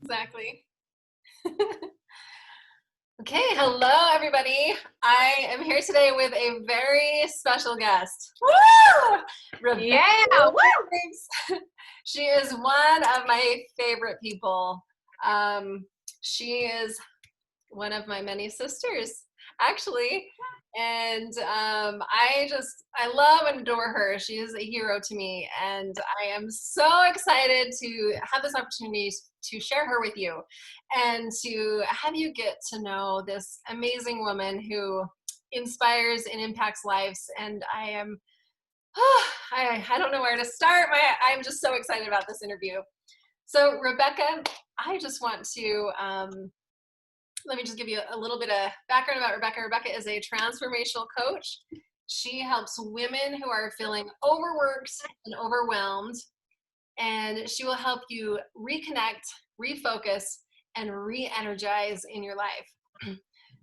Exactly. Okay, hello everybody. I am here today with a very special guest. Woo! Rebecca. Yeah, woo! She is one of my favorite people. She is one of my many sisters, actually. And I love and adore her. She is a hero to me. And I am so excited to have this opportunity to share her with you and to have you get to know this amazing woman who inspires and impacts lives. And I am, I don't know where to start. I'm just so excited about this interview. So Rebecca, I just want to, let me just give you a little bit of background about Rebecca. Rebecca is a transformational coach. She helps women who are feeling overworked and overwhelmed, and she will help you reconnect, refocus, and re-energize in your life.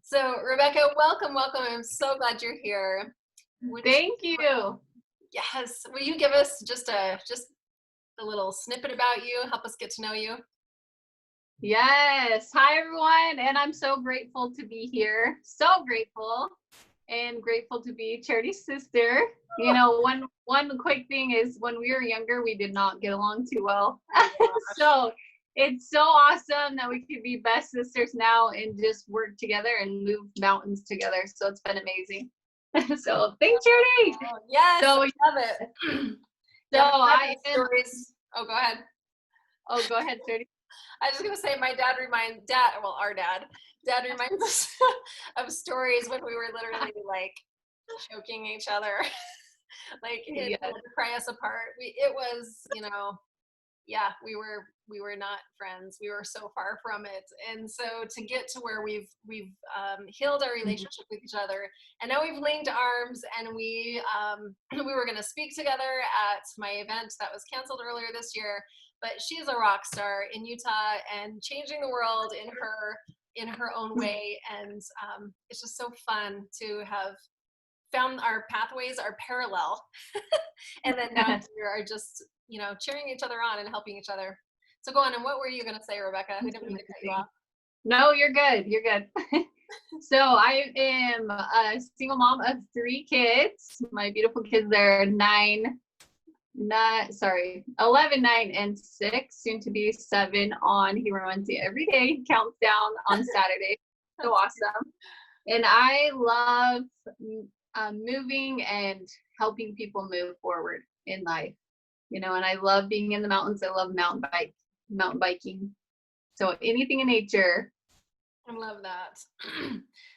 So Rebecca, welcome. I'm so glad you're here. Thank you. Yes. Will you give us just a little snippet about you, help us get to know you? Yes. Hi, everyone. And I'm so grateful to be here. So grateful and grateful to be Charity's sister. You know, one quick thing is when we were younger, we did not get along too well. So it's so awesome that we could be best sisters now and just work together and move mountains together. So it's been amazing. So thanks, Charity. Yes, So, I love it. so I am. Stories. Oh, go ahead. Oh, go ahead, Charity. I was just gonna say our dad reminds us of stories when we were literally like choking each other, like it would pry us apart. It was, yeah, we were not friends. We were so far from it, and so to get to where we've healed our relationship with each other, and now we've linked arms, and we we were gonna speak together at my event that was canceled earlier this year. But she's a rock star in Utah and changing the world in her own way, and it's just so fun to have found our pathways are parallel, and then now we are just cheering each other on and helping each other. So go on, and what were you going to say, Rebecca? I didn't mean to cut you off. No, you're good. You're good. So I am a single mom of 3 kids. My beautiful kids are 11, 9, and 6, soon to be 7 on Hero Wednesday every day, counts down on Saturday. So awesome. And I love moving and helping people move forward in life, and I love being in the mountains. I love mountain biking. So anything in nature. I love that.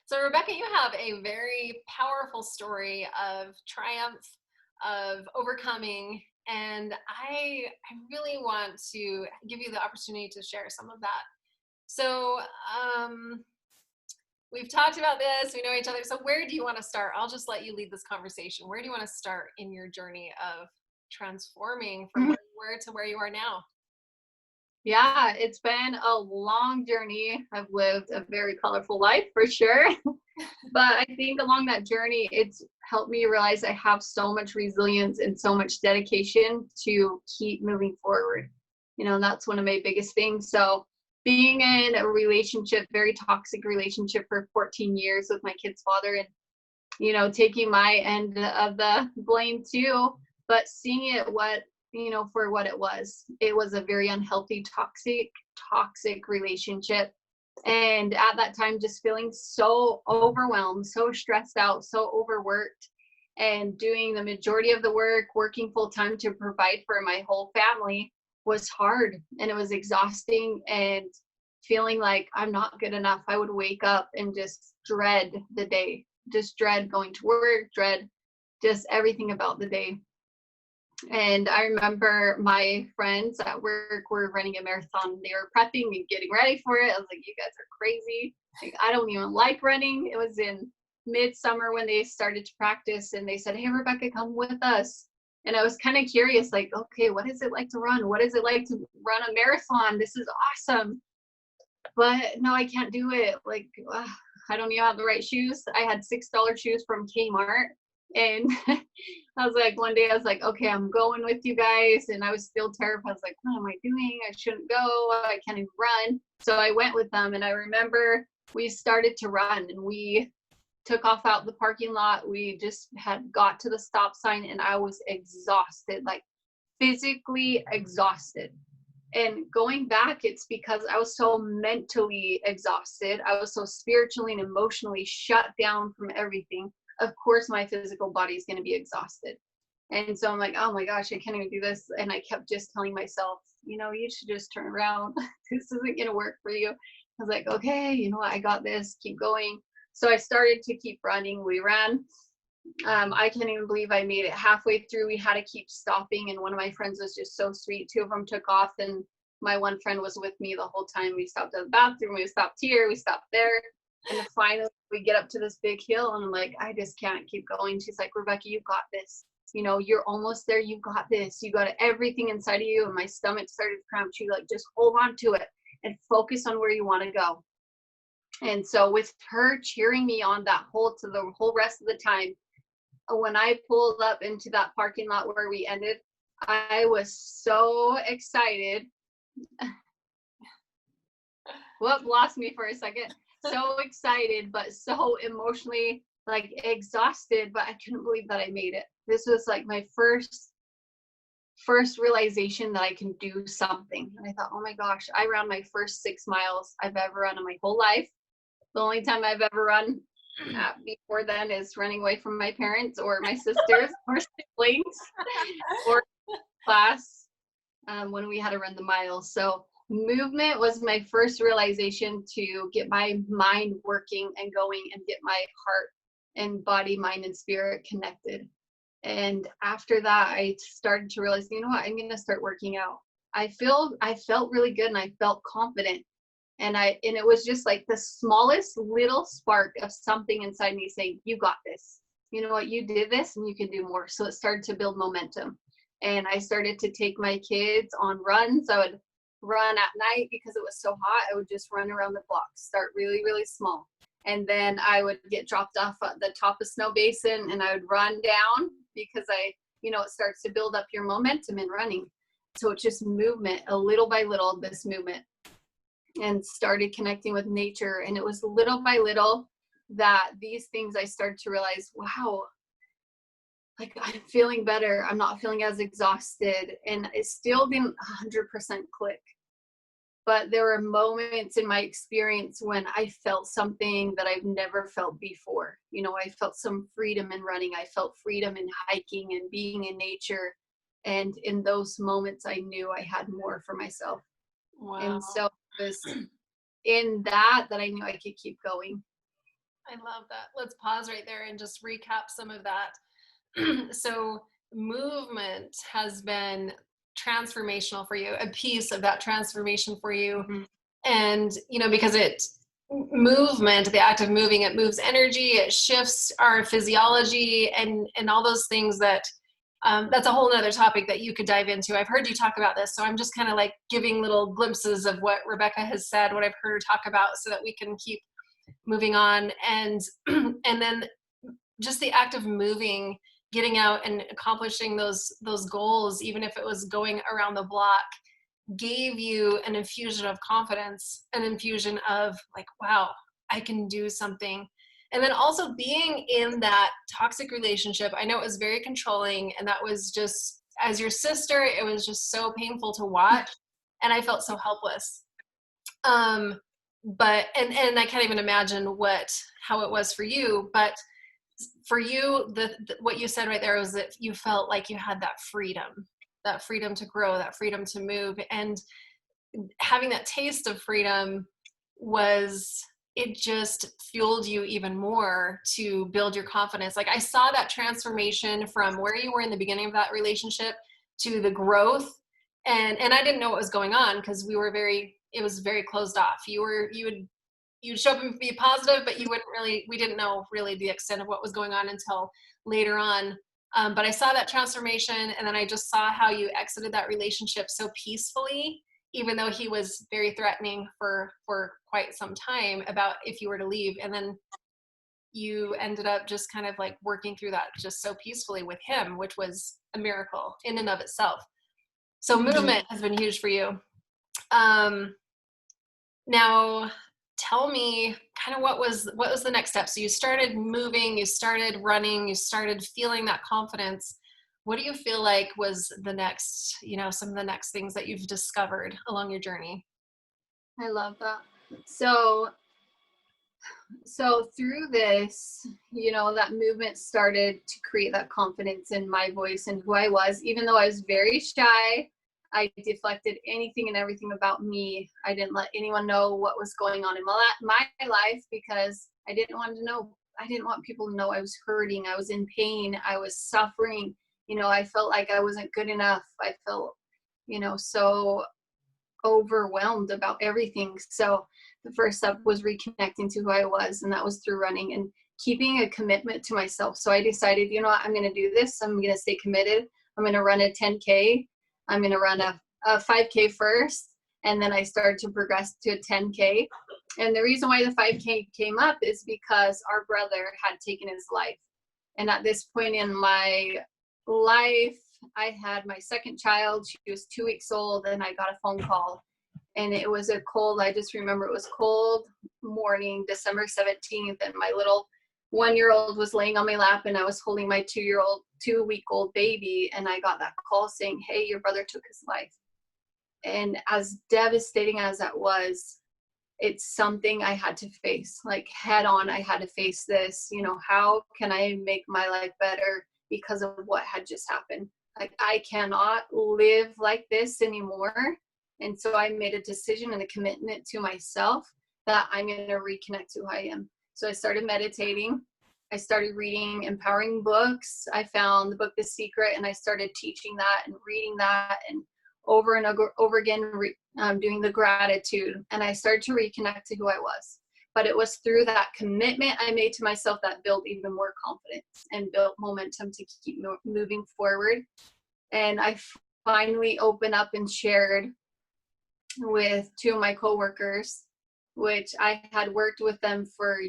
So Rebecca, you have a very powerful story of triumph, of overcoming, and I really want to give you the opportunity to share some of that. So we've talked about this, we know each other. So where do you want to start? I'll just let you lead this conversation. Where do you want to start in your journey of transforming from where you were to where you are now? Yeah, it's been a long journey. I've lived a very colorful life for sure. But I think along that journey, it's helped me realize I have so much resilience and so much dedication to keep moving forward. And that's one of my biggest things. So being in a relationship, very toxic relationship for 14 years with my kid's father, and, taking my end of the blame too, but seeing it for what it was. It was a very unhealthy, toxic relationship. And at that time, just feeling so overwhelmed, so stressed out, so overworked, and doing the majority of the work, working full time to provide for my whole family was hard, and it was exhausting, and feeling like I'm not good enough. I would wake up and just dread the day, just dread going to work, dread just everything about the day. And I remember my friends at work were running a marathon. They were prepping and getting ready for it. I was like, you guys are crazy. Like, I don't even like running. It was in midsummer when they started to practice, and they said, hey, Rebecca, come with us. And I was kind of curious, like, okay, what is it like to run? What is it like to run a marathon? This is awesome. But no, I can't do it. Like, I don't even have the right shoes. I had $6 shoes from Kmart. And I was like, one day I was like, okay, I'm going with you guys. And I was still terrified. I was like, what am I doing? I shouldn't go. I can't even run. So I went with them. And I remember we started to run and we took off out the parking lot. We just had got to the stop sign and I was exhausted, like physically exhausted. And going back, it's because I was so mentally exhausted. I was so spiritually and emotionally shut down from everything. Of course, my physical body is going to be exhausted. And so I'm like, oh my gosh, I can't even do this. And I kept just telling myself, you should just turn around. This isn't going to work for you. I was like, okay, you know what? I got this. Keep going. So I started to keep running. We ran. I can't even believe I made it halfway through. We had to keep stopping, and one of my friends was just so sweet. Two of them took off, and my one friend was with me the whole time. We stopped at the bathroom, we stopped here, we stopped there, and finally we get up to this big hill, and I'm like, I just can't keep going. She's like, Rebecca, you got this. You're almost there. You got this. You got everything inside of you. And my stomach started to cramp. She like, just hold on to it and focus on where you want to go. And so with her cheering me on the whole rest of the time, when I pulled up into that parking lot where we ended, I was so excited. Whoop, lost me for a second. So excited, but so emotionally like exhausted, but I couldn't believe that I made it. This was like my first realization that I can do something. And I thought, oh my gosh, I ran my first 6 miles I've ever run in my whole life. The only time I've ever run before then is running away from my parents or my sisters or siblings or class when we had to run the miles. So movement was my first realization to get my mind working and going and get my heart and body, mind, and spirit connected. And after that, I started to realize, you know what, I'm going to start working out. I felt really good and I felt confident. And it was just like the smallest little spark of something inside me saying, you got this. You know what, you did this and you can do more. So it started to build momentum. And I started to take my kids on runs. I would run at night because it was so hot. I would just run around the block, start really, really small. And then I would get dropped off at the top of Snow Basin and I would run down because it starts to build up your momentum in running. So it's just movement, a little by little, this movement. And started connecting with nature. And it was little by little that these things I started to realize, wow, like I'm feeling better. I'm not feeling as exhausted. And it still didn't 100% click. But there were moments in my experience when I felt something that I've never felt before. I felt some freedom in running. I felt freedom in hiking and being in nature. And in those moments, I knew I had more for myself. Wow. And so it was in that I knew I could keep going. I love that. Let's pause right there and just recap some of that. So movement has been transformational for you, a piece of that transformation for you. Mm-hmm. And, because movement, the act of moving, it moves energy, it shifts our physiology and all those things that's a whole nother topic that you could dive into. I've heard you talk about this, so I'm just kind of like giving little glimpses of what Rebecca has said, what I've heard her talk about so that we can keep moving on. And then just the act of moving, getting out and accomplishing those goals, even if it was going around the block, gave you an infusion of confidence, an infusion of like, wow, I can do something. And then also being in that toxic relationship, I know it was very controlling, and that was just, as your sister, it was just so painful to watch, and I felt so helpless. But I can't even imagine how it was for you. But for you, what you said right there was that you felt like you had that freedom to grow, that freedom to move, and having that taste of freedom it just fueled you even more to build your confidence. Like I saw that transformation from where you were in the beginning of that relationship to the growth. And I didn't know what was going on because it was very closed off. You'd show up and be positive, but we didn't know really the extent of what was going on until later on. But I saw that transformation, and then I just saw how you exited that relationship so peacefully, even though he was very threatening for quite some time about if you were to leave. And then you ended up just kind of like working through that just so peacefully with him, which was a miracle in and of itself. So movement has been huge for you. Now tell me kind of what was the next step? So you started moving, you started running, you started feeling that confidence. What do you feel like was the next, some of the next things that you've discovered along your journey? I love that. So through this, that movement started to create that confidence in my voice and who I was. Even though I was very shy, I deflected anything and everything about me. I didn't let anyone know what was going on in my life because I didn't want to know. I didn't want people to know I was hurting. I was in pain. I was suffering. I felt like I wasn't good enough. I felt, so overwhelmed about everything. So the first step was reconnecting to who I was, and that was through running and keeping a commitment to myself. So I decided, what, I'm going to do this. I'm going to stay committed. I'm going to run a 10K. I'm going to run a 5K first. And then I started to progress to a 10K. And the reason why the 5K came up is because our brother had taken his life. And at this point in my life, I had my second child. She was 2 weeks old, and I got a phone call. And it was I just remember it was cold morning, December 17th, and my little 1-year-old was laying on my lap, and I was holding my 2-week-old baby, and I got that call saying, hey, your brother took his life. And as devastating as that was, it's something I had to face, like head on. I had to face this, how can I make my life better because of what had just happened? Like, I cannot live like this anymore. And so I made a decision and a commitment to myself that I'm going to reconnect to who I am. So I started meditating. I started reading empowering books. I found the book, The Secret, and I started teaching that and reading that and over and over again, doing the gratitude. And I started to reconnect to who I was. But it was through that commitment I made to myself that built even more confidence and built momentum to keep moving forward. And I finally opened up and shared with 2 of my coworkers, which I had worked with them for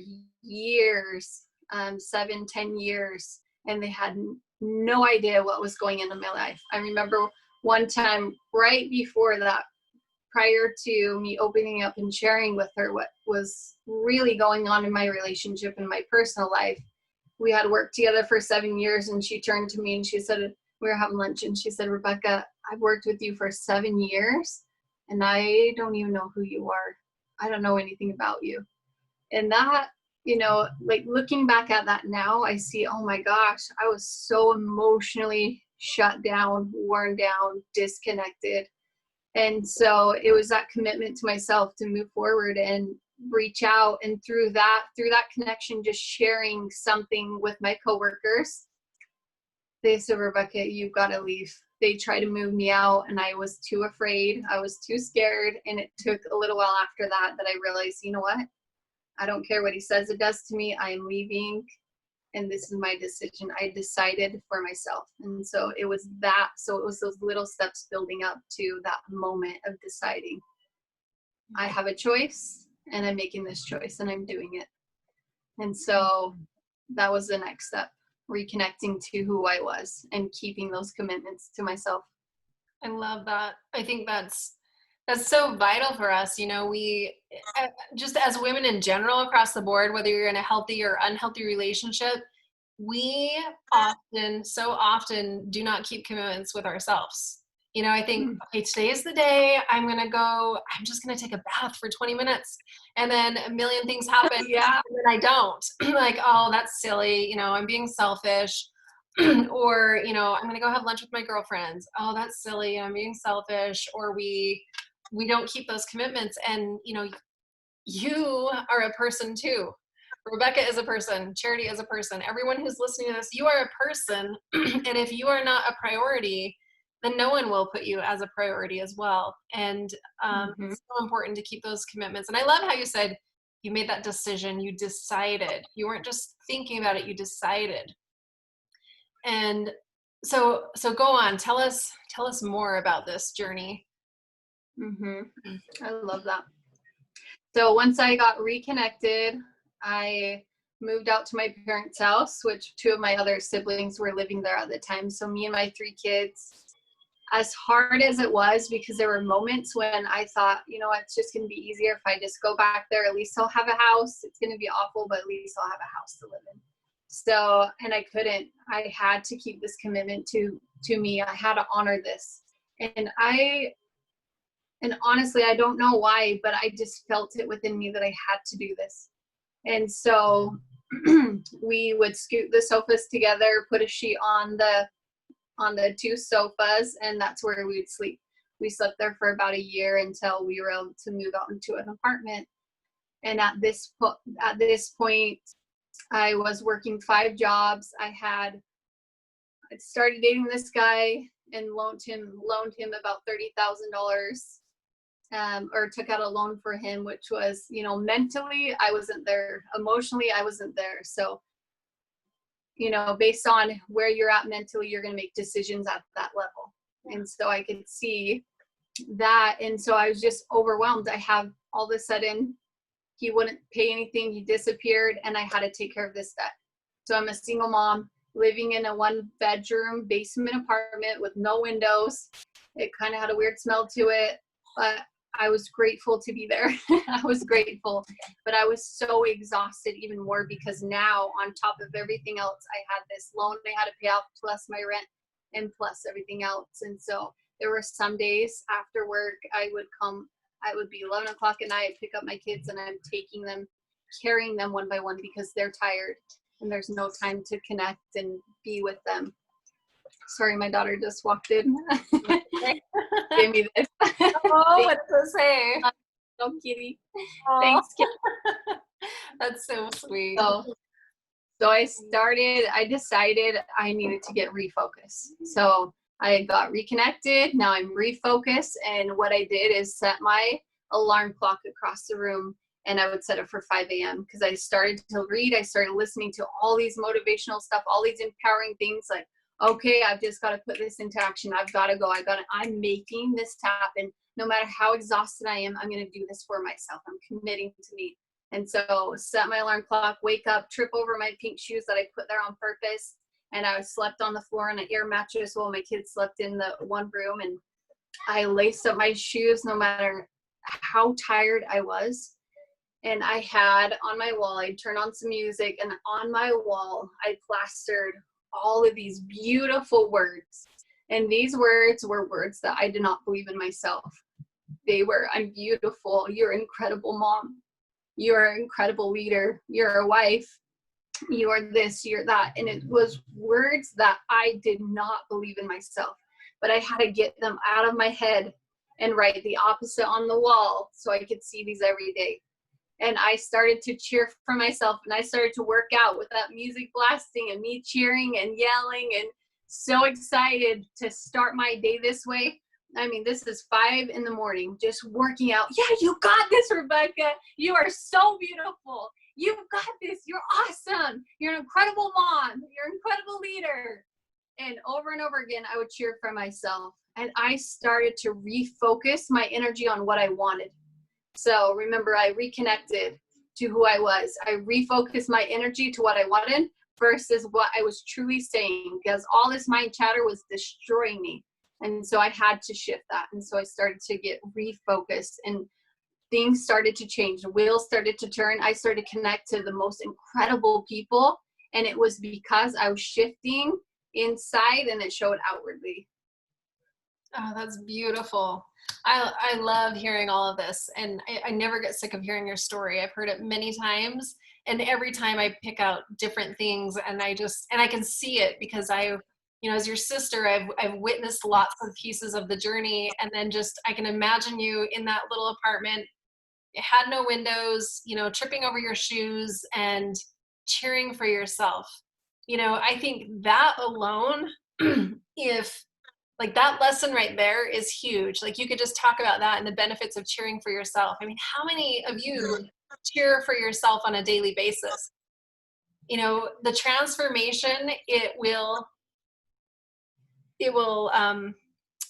years, 7-10 years, and they had no idea what was going on in my life. I remember one time right before that, prior to me opening up and sharing with her what was really going on in my relationship and my personal life, we had worked together for 7 years, and she turned to me and she said, we were having lunch, and she said, Rebecca, I've worked with you for 7 years, and I don't even know who you are. I don't know anything about you. And that, like looking back at that now, I see, oh my gosh, I was so emotionally shut down, worn down, disconnected. And so it was that commitment to myself to move forward and reach out. And through that connection, just sharing something with my coworkers, they said, Rebecca, you've got to leave. They tried to move me out, and I was too afraid. I was too scared. And it took a little while after that I realized, you know what? I don't care what he says it does to me. I am leaving, and this is my decision. I decided for myself. And so it was that. So it was those little steps building up to that moment of deciding I have a choice, and I'm making this choice, and I'm doing it. And so that was the next step, reconnecting to who I was and keeping those commitments to myself. I love that. I think that's so vital for us. We just as women in general across the board, whether you're in a healthy or unhealthy relationship, we so often do not keep commitments with ourselves. I think, okay, today is the day I'm just going to take a bath for 20 minutes. And then a million things happen. Yeah. And then I don't. Like, oh, that's silly. I'm being selfish. Or, I'm going to go have lunch with my girlfriends. Oh, that's silly. I'm being selfish. Or we don't keep those commitments. And, you are a person too. Rebecca is a person. Charity is a person. Everyone who's listening to this, you are a person. And if you are not a priority, then no one will put you as a priority as well. And it's so important to keep those commitments. And I love how you said you made that decision. You decided. You weren't just thinking about it. You decided. And so go on. Tell us more about this journey. I love that. So once I got reconnected, I moved out to my parents' house, which two of my other siblings were living there at the time. So me and my three kids, as hard as it was, because there were moments when I thought, you know, it's just going to be easier if I just go back there. At least I'll have a house. It's going to be awful, but at least I'll have a house to live in. So, and I couldn't. I had to keep this commitment to me. I had to honor this. And honestly, I don't know why, but I just felt it within me that I had to do this. And so we would scoot the sofas together, put a sheet on the two sofas, and that's where we would sleep. We slept there for about a year until we were able to move out into an apartment. And at this point, I was working 5 jobs. I started dating this guy and loaned him about $30,000, or took out a loan for him, which was, you know, mentally I wasn't there, emotionally I wasn't there. So, you know, based on where you're at mentally, you're going to make decisions at that level. And so I could see that. And so I was just overwhelmed. I have all of a sudden, he wouldn't pay anything. He disappeared, and I had to take care of this debt. So I'm a single mom living in a 1-bedroom basement apartment with no windows. It kind of had a weird smell to it, but I was grateful to be there. I was grateful, but I was so exhausted even more, because now on top of everything else, I had this loan I had to pay off, plus my rent, and plus everything else. And so there were some days after work, it would be 11 o'clock at night, pick up my kids, and I'm taking them, carrying them one by one, because they're tired and there's no time to connect and be with them. Sorry, my daughter just walked in. Gave me this. Oh, what does it say? Oh, kitty. Oh. Thanks, kitty. That's so sweet. So I decided I needed to get refocused. So I got reconnected. Now I'm refocused. And what I did is set my alarm clock across the room, and I would set it for 5 a.m. because I started to read. I started listening to all these motivational stuff, all these empowering things, like, okay, I've just got to put this into action. I've got to go. I'm making this happen. No matter how exhausted I am, I'm going to do this for myself. I'm committing to me. And so set my alarm clock, wake up, trip over my pink shoes that I put there on purpose. And I slept on the floor on an air mattress while my kids slept in the one room. And I laced up my shoes no matter how tired I was. And I had on my wall, I'd turn on some music, and on my wall, I plastered all of these beautiful words. And these words were words that I did not believe in myself. They were, I'm beautiful. You're an incredible mom. You're an incredible leader. You're a wife. You're this, you're that. And it was words that I did not believe in myself, but I had to get them out of my head and write the opposite on the wall so I could see these every day. And I started to cheer for myself, and I started to work out with that music blasting and me cheering and yelling and so excited to start my day this way. I mean, this is 5 a.m, just working out. Yeah, you got this, Rebecca. You are so beautiful. You've got this. You're awesome. You're an incredible mom. You're an incredible leader. And over again, I would cheer for myself. And I started to refocus my energy on what I wanted. So remember, I reconnected to who I was. I refocused my energy to what I wanted versus what I was truly saying, because all this mind chatter was destroying me. And so I had to shift that. And so I started to get refocused, and things started to change. The wheels started to turn. I started to connect to the most incredible people. And it was because I was shifting inside, and it showed outwardly. Oh, that's beautiful. I love hearing all of this, and I never get sick of hearing your story. I've heard it many times, and every time I pick out different things, and I can see it because as your sister, I've witnessed lots of pieces of the journey, and then I can imagine you in that little apartment. It had no windows, tripping over your shoes and cheering for yourself. I think that alone, if like that lesson right there is huge. Like you could just talk about that and the benefits of cheering for yourself. I mean, how many of you cheer for yourself on a daily basis? The transformation, it will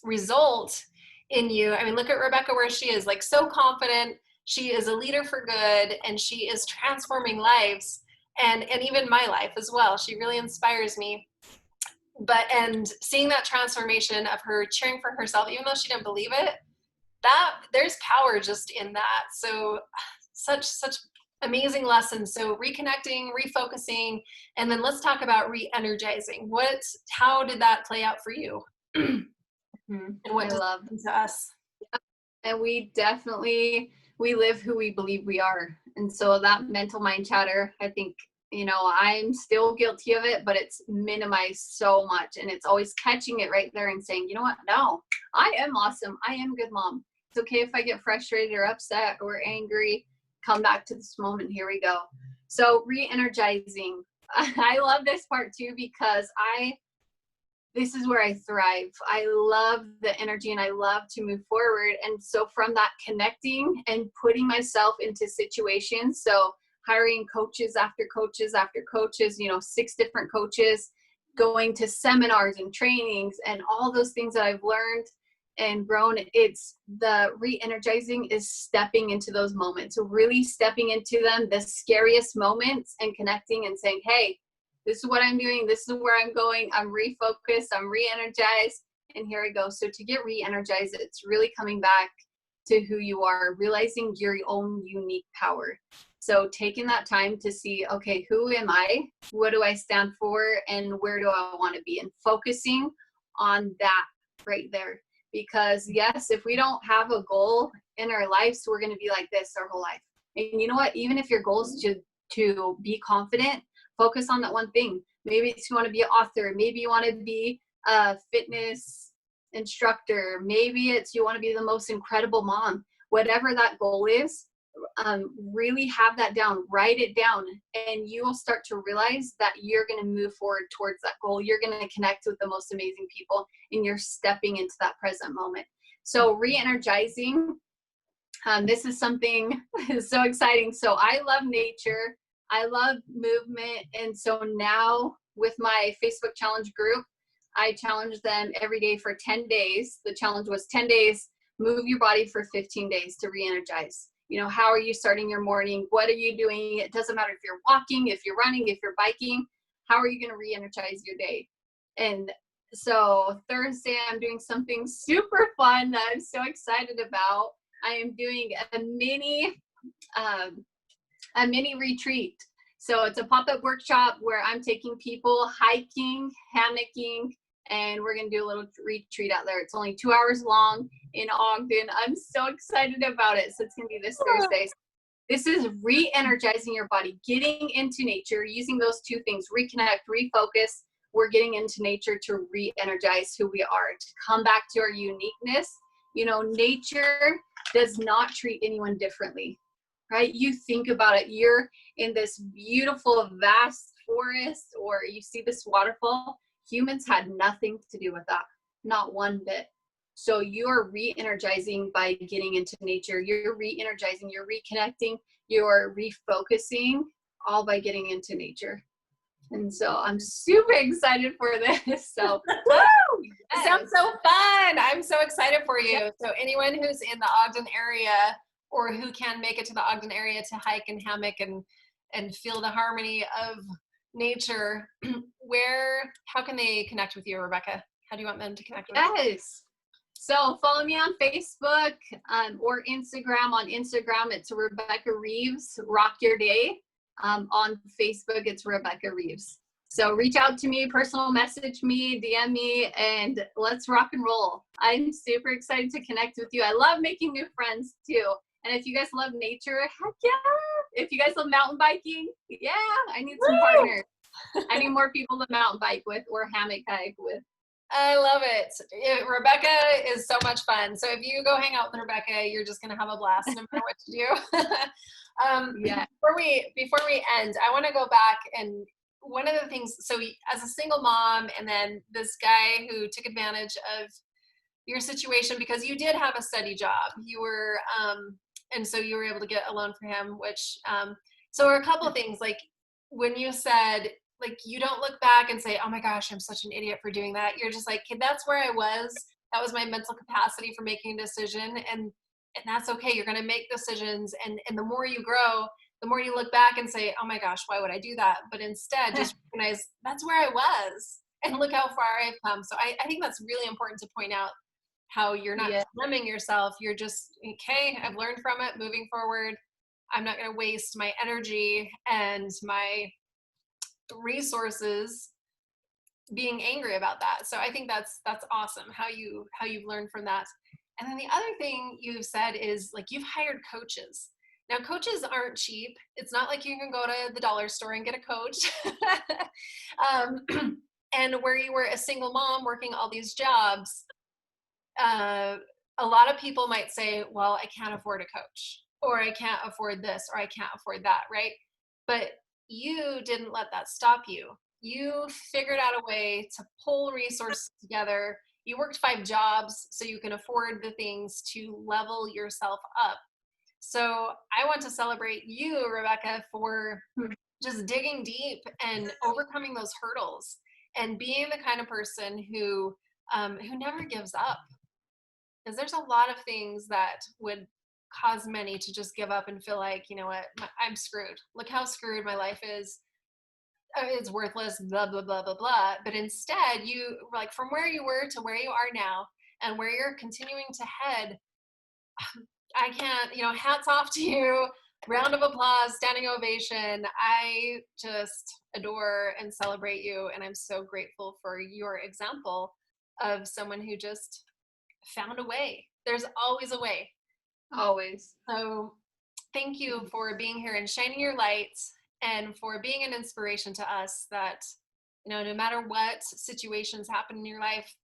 result in you. I mean, look at Rebecca, where she is, like, so confident. She is a leader for good, and she is transforming lives. and even my life as well. She really inspires me. And seeing that transformation of her cheering for herself, even though she didn't believe it, that there's power just in that. So such amazing lessons. So reconnecting, refocusing, and then let's talk about re-energizing. How did that play out for you? And what I does love it mean to us? And we definitely, we live who we believe we are. And so that mental mind chatter, I think, I'm still guilty of it, but it's minimized so much. And it's always catching it right there and saying, you know what? No, I am awesome. I am a good mom. It's okay if I get frustrated or upset or angry. Come back to this moment. Here we go. So re-energizing. I love this part too, because this is where I thrive. I love the energy and I love to move forward. And so from that, connecting and putting myself into situations. So hiring coaches after coaches after coaches, 6 different coaches, going to seminars and trainings and all those things that I've learned and grown. It's the re-energizing is stepping into those moments. So really stepping into them, the scariest moments, and connecting and saying, hey, this is what I'm doing. This is where I'm going. I'm refocused. I'm re-energized. And here I go. So to get re-energized, it's really coming back to who you are, realizing your own unique power. So taking that time to see, okay, who am I? What do I stand for? And where do I want to be? And focusing on that right there. Because yes, if we don't have a goal in our lives, we're going to be like this our whole life. And you know what? Even if your goal is to be confident, focus on that one thing. Maybe it's you want to be an author. Maybe you want to be a fitness instructor. Maybe it's you want to be the most incredible mom. Whatever that goal is, really have that down. Write it down. And you will start to realize that you're going to move forward towards that goal. You're going to connect with the most amazing people. And you're stepping into that present moment. So re-energizing. This is something so exciting. So I love nature. I love movement. And so now with my Facebook challenge group, I challenge them every day for 10 days. The challenge was 10 days, move your body for 15 days to re-energize. How are you starting your morning? What are you doing? It doesn't matter if you're walking, if you're running, if you're biking, how are you going to re-energize your day? And so Thursday, I'm doing something super fun that I'm so excited about. I am doing a mini retreat. So it's a pop-up workshop where I'm taking people hiking, hammocking, and we're going to do a little retreat out there. It's only 2 hours long in Ogden. I'm so excited about it. So it's going to be this Thursday. This is re-energizing your body, getting into nature, using those 2 things, reconnect, refocus. We're getting into nature to re-energize who we are, to come back to our uniqueness. Nature does not treat anyone differently. Right? You think about it, you're in this beautiful, vast forest, or you see this waterfall. Humans had nothing to do with that, not one bit. So you're re-energizing by getting into nature. You're re-energizing, you're reconnecting, you're refocusing, all by getting into nature. And so I'm super excited for this. So Woo! It sounds so fun. I'm so excited for you. So anyone who's in the Ogden area or who can make it to the Ogden area to hike and hammock and feel the harmony of nature, how can they connect with you, Rebecca? How do you want them to connect with you? Yes. So follow me on Facebook or Instagram. On Instagram, it's Rebecca Reeves, Rock Your Day. On Facebook, it's Rebecca Reeves. So reach out to me, personal message me, DM me, and let's rock and roll. I'm super excited to connect with you. I love making new friends too. And if you guys love nature, heck yeah. If you guys love mountain biking, yeah, I need some partners. I need more people to mountain bike with or hammock hike with. I love it. Rebecca is so much fun. So if you go hang out with Rebecca, you're just going to have a blast no matter what you do. Yeah. Before we end, I want to go back, and one of the things, so as a single mom, and then this guy who took advantage of your situation because you did have a steady job, you were, and so you were able to get a loan for him, which, so a couple of things, like when you said, like, you don't look back and say, oh my gosh, I'm such an idiot for doing that. You're just like, okay, that's where I was. That was my mental capacity for making a decision. And that's okay. You're going to make decisions. And the more you grow, the more you look back and say, oh my gosh, why would I do that? But instead just recognize that's where I was and look how far I've come. So I think that's really important to point out how you're not Yeah. condemning yourself. You're just, okay, I've learned from it, moving forward. I'm not going to waste my energy and my resources being angry about that. So I think that's awesome how you've learned from that. And then the other thing you've said is like you've hired coaches. Now coaches aren't cheap. It's not like you can go to the dollar store and get a coach. And where you were a single mom working all these jobs, a lot of people might say, well, I can't afford a coach, or I can't afford this, or I can't afford that, right? But you didn't let that stop you. You figured out a way to pull resources together. You worked 5 jobs so you can afford the things to level yourself up. So I want to celebrate you, Rebecca, for just digging deep and overcoming those hurdles and being the kind of person who never gives up. Because there's a lot of things that would cause many to just give up and feel like, you know what, I'm screwed. Look how screwed my life is. It's worthless, blah, blah, blah, blah, blah. But instead, you like from where you were to where you are now and where you're continuing to head, I can't, hats off to you. Round of applause, standing ovation. I just adore and celebrate you. And I'm so grateful for your example of someone who just found a way. There's always a way. Always. So thank you for being here and shining your light and for being an inspiration to us that, no matter what situations happen in your life,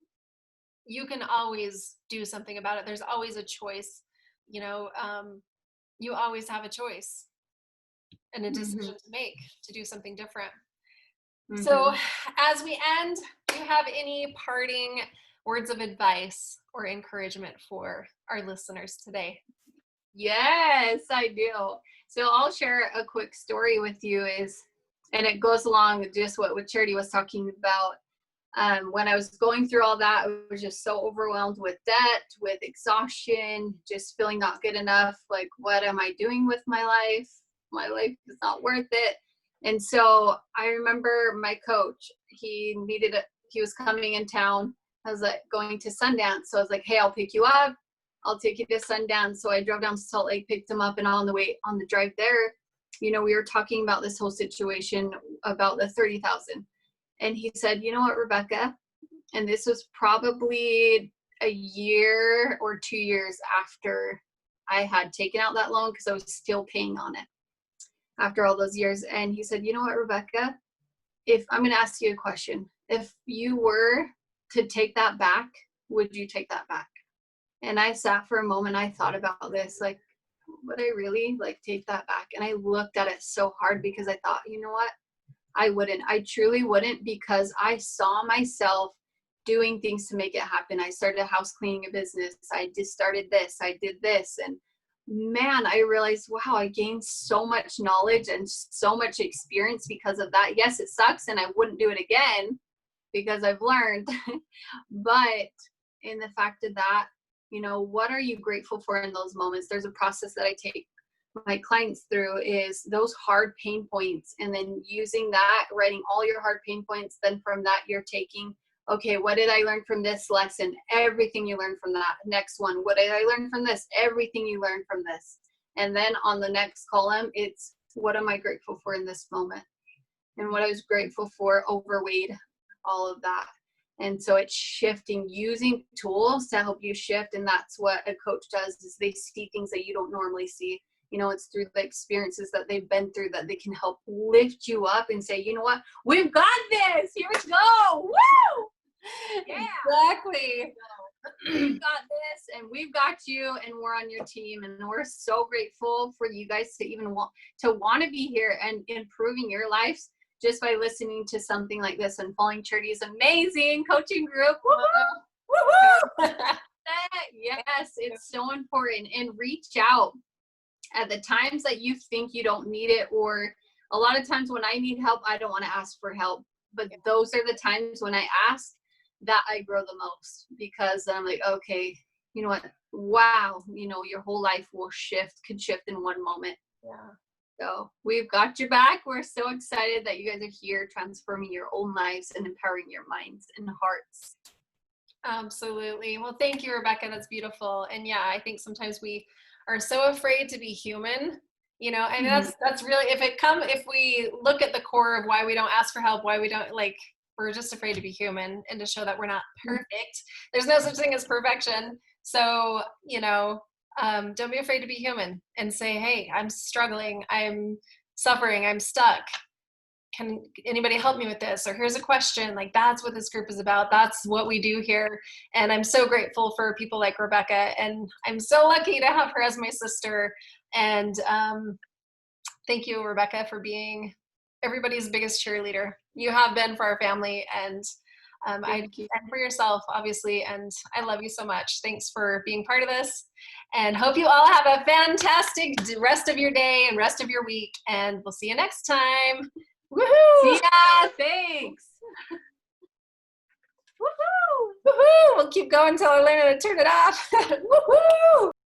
you can always do something about it. There's always a choice. You always have a choice and a decision to make to do something different. So as we end, do you have any parting words of advice or encouragement for our listeners today? Yes, I do. So I'll share a quick story with you and it goes along with just what Charity was talking about. When I was going through all that, I was just so overwhelmed with debt, with exhaustion, just feeling not good enough. Like, what am I doing with my life? My life is not worth it. And so I remember my coach, he was coming in town. I was like going to Sundance. So I was like, hey, I'll pick you up. I'll take you to Sundance. So I drove down to Salt Lake, picked him up, and on the drive there, we were talking about this whole situation about the 30,000. And he said, you know what, Rebecca? And this was probably a year or 2 years after I had taken out that loan because I was still paying on it after all those years. And he said, you know what, Rebecca? If I'm going to ask you a question, if you were to take that back, would you take that back? And I sat for a moment. I thought about this, like, would I really take that back? And I looked at it so hard because I thought, you know what? I wouldn't. I truly wouldn't, because I saw myself doing things to make it happen. I started a house cleaning business. I just started this. I did this. And man, I realized, wow, I gained so much knowledge and so much experience because of that. Yes, it sucks and I wouldn't do it again because I've learned. But in the fact of that, what are you grateful for in those moments? There's a process that I take my clients through, is those hard pain points, and then using that, writing all your hard pain points. Then from that, you're taking, okay, what did I learn from this lesson? Everything you learned from that. Next one, what did I learn from this? Everything you learned from this. And then on the next column, it's what am I grateful for in this moment? And what I was grateful for overweighed all of that. And so it's shifting, using tools to help you shift. And that's what a coach does, is they see things that you don't normally see. It's through the experiences that they've been through that they can help lift you up and say, you know what, we've got this. Here we go. Woo! Yeah. Exactly. We've got this, and we've got you, and we're on your team. And we're so grateful for you guys to even want to be here and improving your lives just by listening to something like this and following Charity's amazing coaching group. Woo-hoo! Yes, it's so important. And reach out at the times that you think you don't need it, or a lot of times when I need help, I don't want to ask for help. But those are the times when I ask that I grow the most, because I'm like, okay, you know what? Wow, your whole life could shift in one moment. Yeah. So we've got your back. We're so excited that you guys are here transforming your own lives and empowering your minds and hearts. Absolutely. Well, thank you, Rebecca. That's beautiful. And yeah, I think sometimes we are so afraid to be human. You know, and that's really, if we look at the core of why we don't ask for help, why we don't, like, we're just afraid to be human and to show that we're not perfect. There's no such thing as perfection. So, you know, don't be afraid to be human and say, hey, I'm struggling, I'm suffering, I'm stuck. Can anybody help me with this? Or here's a question. Like, that's what this group is about. That's what we do here. And I'm so grateful for people like Rebecca. And I'm so lucky to have her as my sister. And thank you, Rebecca, for being everybody's biggest cheerleader. You have been for our family, and and for yourself, obviously. And I love you so much. Thanks for being part of this, and hope you all have a fantastic rest of your day and rest of your week. And we'll see you next time. Woohoo! See ya! Thanks! Woohoo! Woohoo! We'll keep going until I learn how to turn it off. Woohoo!